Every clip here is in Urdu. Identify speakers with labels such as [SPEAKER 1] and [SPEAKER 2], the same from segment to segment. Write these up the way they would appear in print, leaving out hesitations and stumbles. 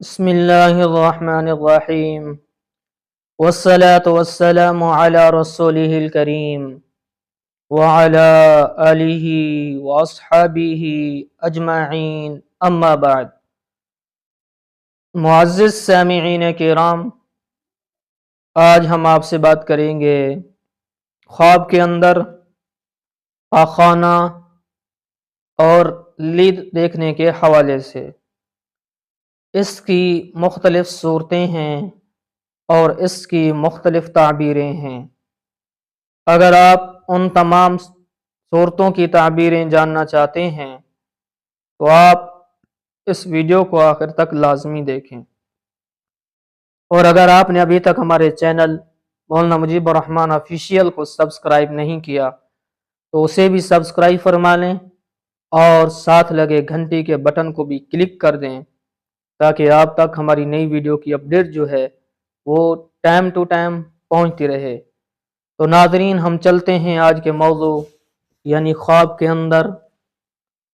[SPEAKER 1] بسم اللہ الرحمن الرحیم والصلاة والسلام علی رسولہ الکریم وعلی آلہ واصحابہ اجمعین اما بعد۔ معزز سامعین کرام، آج ہم آپ سے بات کریں گے خواب کے اندر پاخانہ اور لید دیکھنے کے حوالے سے۔ اس کی مختلف صورتیں ہیں اور اس کی مختلف تعبیریں ہیں۔ اگر آپ ان تمام صورتوں کی تعبیریں جاننا چاہتے ہیں تو آپ اس ویڈیو کو آخر تک لازمی دیکھیں، اور اگر آپ نے ابھی تک ہمارے چینل مولانا مجیب الرحمن آفیشیل کو سبسکرائب نہیں کیا تو اسے بھی سبسکرائب فرما لیں اور ساتھ لگے گھنٹی کے بٹن کو بھی کلک کر دیں تاکہ آپ تک ہماری نئی ویڈیو کی اپڈیٹ جو ہے وہ ٹائم ٹو ٹائم پہنچتی رہے۔ تو ناظرین، ہم چلتے ہیں آج کے موضوع یعنی خواب کے اندر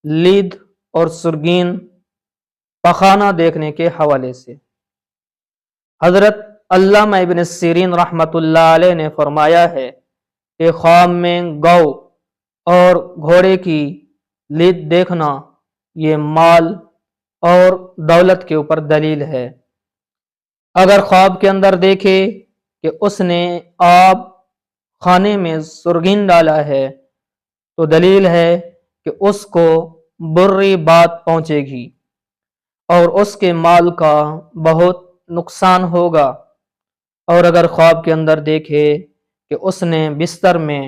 [SPEAKER 1] لید اور سرگین پخانہ دیکھنے کے حوالے سے۔ حضرت علامہ ابن سیرین رحمۃ اللہ علیہ نے فرمایا ہے کہ خواب میں گو اور گھوڑے کی لید دیکھنا یہ مال اور دولت کے اوپر دلیل ہے۔ اگر خواب کے اندر دیکھے کہ اس نے آب خانے میں سرگین ڈالا ہے تو دلیل ہے کہ اس کو بری بات پہنچے گی اور اس کے مال کا بہت نقصان ہوگا۔ اور اگر خواب کے اندر دیکھے کہ اس نے بستر میں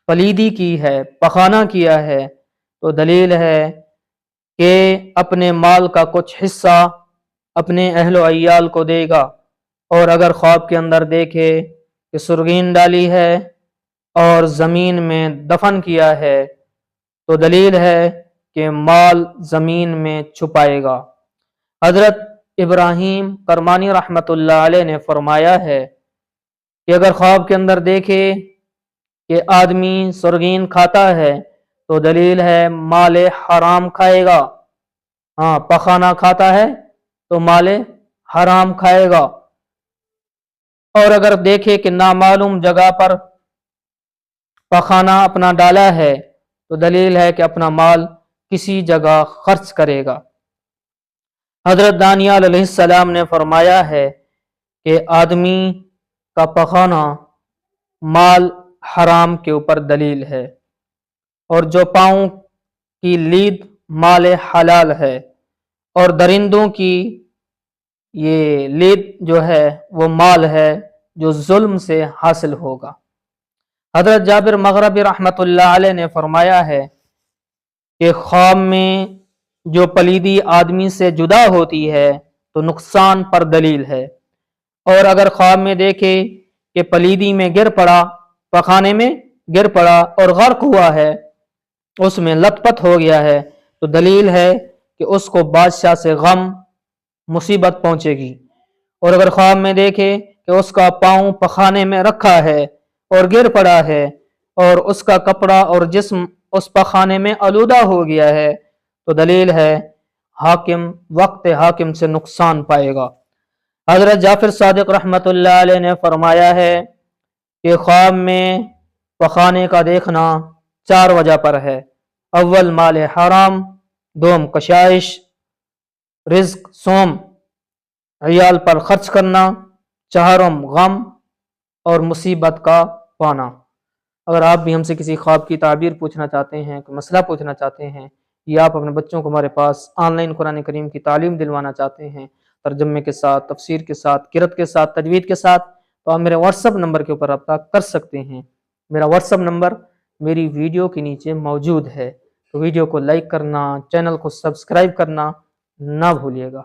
[SPEAKER 1] پلیدی کی ہے، پخانہ کیا ہے، تو دلیل ہے کہ اپنے مال کا کچھ حصہ اپنے اہل و عیال کو دے گا۔ اور اگر خواب کے اندر دیکھے کہ سرگین ڈالی ہے اور زمین میں دفن کیا ہے تو دلیل ہے کہ مال زمین میں چھپائے گا۔ حضرت ابراہیم کرمانی رحمۃ اللہ علیہ نے فرمایا ہے کہ اگر خواب کے اندر دیکھے کہ آدمی سرگین کھاتا ہے تو دلیل ہے مال حرام کھائے گا۔ ہاں، پخانہ کھاتا ہے تو مال حرام کھائے گا۔ اور اگر دیکھے کہ نامعلوم جگہ پر پخانہ اپنا ڈالا ہے تو دلیل ہے کہ اپنا مال کسی جگہ خرچ کرے گا۔ حضرت دانیال علیہ السلام نے فرمایا ہے کہ آدمی کا پخانہ مال حرام کے اوپر دلیل ہے، اور جو پاؤں کی لید مال حلال ہے، اور درندوں کی یہ لید جو ہے وہ مال ہے جو ظلم سے حاصل ہوگا۔ حضرت جابر مغربی رحمۃ اللہ علیہ نے فرمایا ہے کہ خواب میں جو پلیدی آدمی سے جدا ہوتی ہے تو نقصان پر دلیل ہے، اور اگر خواب میں دیکھے کہ پلیدی میں گر پڑا، پخانے میں گر پڑا اور غرق ہوا ہے، اس میں لت پت ہو گیا ہے، تو دلیل ہے کہ اس کو بادشاہ سے غم مصیبت پہنچے گی۔ اور اگر خواب میں دیکھے کہ اس کا پاؤں پخانے میں رکھا ہے اور گر پڑا ہے اور اس کا کپڑا اور جسم اس پخانے میں آلودہ ہو گیا ہے تو دلیل ہے حاکم وقت حاکم سے نقصان پائے گا۔ حضرت جعفر صادق رحمۃ اللہ علیہ نے فرمایا ہے کہ خواب میں پخانے کا دیکھنا 4 وجہ پر ہے۔ اول مال حرام، دوم کشائش، رزق سوم عیال پر خرچ کرنا، چہارم غم اور مصیبت کا پانا۔ اگر آپ بھی ہم سے کسی خواب کی تعبیر پوچھنا چاہتے ہیں، کوئی مسئلہ پوچھنا چاہتے ہیں، یا آپ اپنے بچوں کو ہمارے پاس آن لائن قرآن کریم کی تعلیم دلوانا چاہتے ہیں ترجمے کے ساتھ، تفسیر کے ساتھ، قرأت کے ساتھ، تجوید کے ساتھ، تو آپ میرے واٹس ایپ نمبر کے اوپر رابطہ کر سکتے ہیں۔ میرا واٹس ایپ نمبر میری ویڈیو کے نیچے موجود ہے، تو ویڈیو کو لائک کرنا، چینل کو سبسکرائب کرنا نہ بھولیے گا۔